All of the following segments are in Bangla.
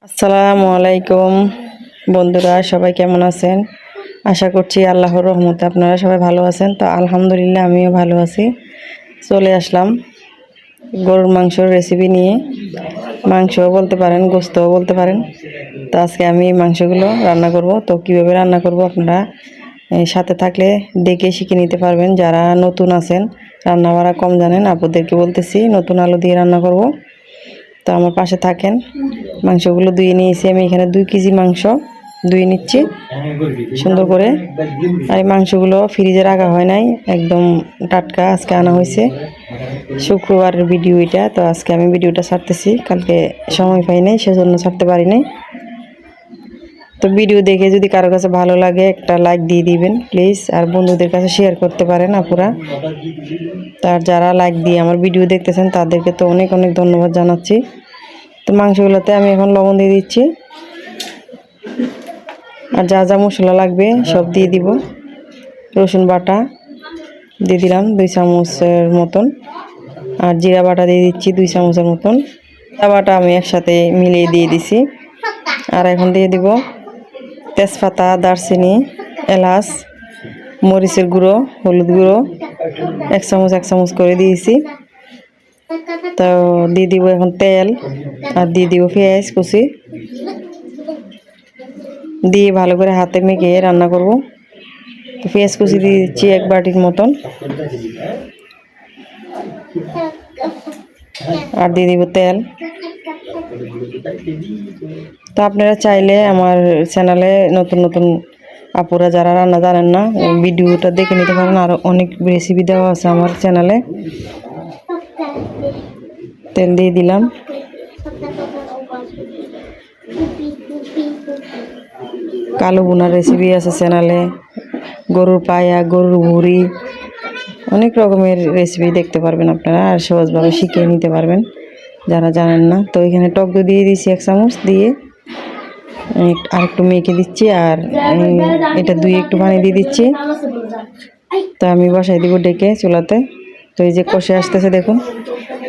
আসসালামু আলাইকুম বন্ধুরা, সবাই কেমন আছেন? আশা করছি আল্লাহর রহমতে আপনারা সবাই ভালো আছেন। তো আলহামদুলিল্লাহ আমিও ভালো আছি। চলে আসলাম গরুর মাংসর রেসিপি নিয়ে। মাংসও বলতে পারেন, গোস্তও বলতে পারেন। তো আজকে আমি মাংসগুলো রান্না করব। তো কীভাবে রান্না করব আপনারা সাথে থাকলে দেখে শিখে নিতে পারবেন। যারা নতুন আছেন, রান্না বাড়া কম জানেন, আপুদেরকে বলতেছি নতুন আলু দিয়ে রান্না করব। তো আমার পাশে থাকেন। মাংসগুলো ধুয়ে নিয়েছি আমি। এখানে 2 কেজি মাংস ধুয়ে নিচ্ছি সুন্দর করে। আর এই মাংসগুলো ফ্রিজে রাখা হয় নাই, একদম টাটকা আজকে আনা হয়েছে। শুক্রবারের ভিডিও এটা। তো আজকে আমি ভিডিওটা ছাড়তেছি, কালকে সময় পাই নাই, সেজন্য ছাড়তে পারি নাই। তো ভিডিও দেখে যদি কারো কাছে ভালো লাগে একটা লাইক দিয়ে দিবেন প্লিজ, আর বন্ধুদের কাছে শেয়ার করতে পারেন আপুরা। তার যারা লাইক দিয়ে আমার ভিডিও দেখতেছেন তাদেরকে তো অনেক অনেক ধন্যবাদ জানাচ্ছি। তো মাংসগুলোতে আমি এখন লবণ দিয়ে দিচ্ছি, আর যা যা মশলা লাগবে সব দিয়ে দিব। রসুন বাটা দিয়ে দিলাম 2 চামচের মতন, আর জিরা বাটা দিয়ে দিচ্ছি 2 চামচের মতন। জিরা বাটা আমি একসাথে মিলিয়ে দিয়ে দিছি। আর এখন দিয়ে দিব তেজপাতা, দারচিনি, এলাচ, মরিচের গুঁড়ো, হলুদ গুঁড়ো 1 চামচ করে দিয়েছি। তো দিয়ে দিব এখন তেল, আর দিয়ে দিব পেঁয়াজ কুচি দিয়ে ভালো করে হাতে মেখে রান্না করব। তো পেঁয়াজ কুচি দিয়ে দিচ্ছি 1 বাটির মতন, আর দিয়ে দিব তেল। তো আপনারা চাইলে আমার চ্যানেলে নতুন নতুন আপুরা যারা রান্না জানেন না, ভিডিওটা দেখে নিতে পারেন। আর অনেক রেসিপি দেওয়া আছে আমার চ্যানেলে। তেল দিয়ে দিলাম। কালো বোনার রেসিপি আছে চ্যানেলে, গরুর পায়া, গরুর ভুঁড়ি, অনেক রকমের রেসিপি দেখতে পারবেন আপনারা, আর সহজভাবে শিখে নিতে পারবেন যারা জানেন না। তো এখানে টক দই দিয়ে দিচ্ছি 1 চামচ, দিয়ে আর একটু মেখে দিচ্ছি। আর এটা একটু পানি দিয়ে দিচ্ছি। তো আমি বসাই দিব ডেকে চুলাতে। তো এই যে কষে আসতেছে দেখুন।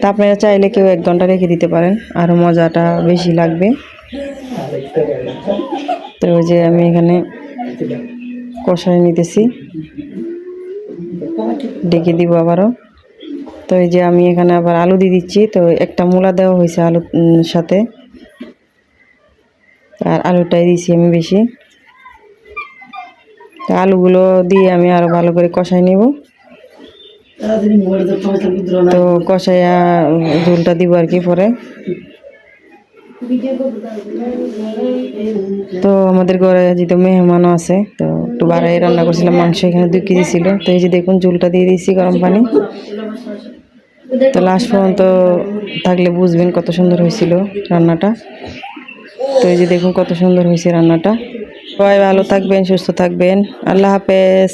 তা আপনারা চাইলে কেউ 1 ঘন্টা রেখে দিতে পারেন, আরও মজাটা বেশি লাগবে। তো ওই যে আমি এখানে কষাই নিতেছি, ডেকে দিব আবারও। তো এই যে আমি এখানে আবার আলু দিয়ে দিচ্ছি। তো একটা মূলা দেওয়া হয়েছে আলুর সাথে, আর আলুটাই দিয়েছি আমি বেশি। তো আলুগুলো দিয়ে আমি আরও ভালো করে কষাই নেব। তো কষাইয়া ঝোলটা দিব আর কি পরে। তো আমাদের ঘরে যেহেতু মেহমানও আছে, তো একটু বাড়াই রান্না করছিলাম মাংস। এখানে 2 কেজি ছিল। তো এই যে দেখুন ঝোলটা দিয়ে দিয়েছি গরম পানি। তো লাস্ট পর্যন্ত থাকলে বুঝবেন কত সুন্দর হয়েছিল রান্নাটা। তো এই যে দেখুন কত সুন্দর হয়েছে রান্নাটা। সবাই ভালো থাকবেন, সুস্থ থাকবেন। আল্লাহ হাফেজ।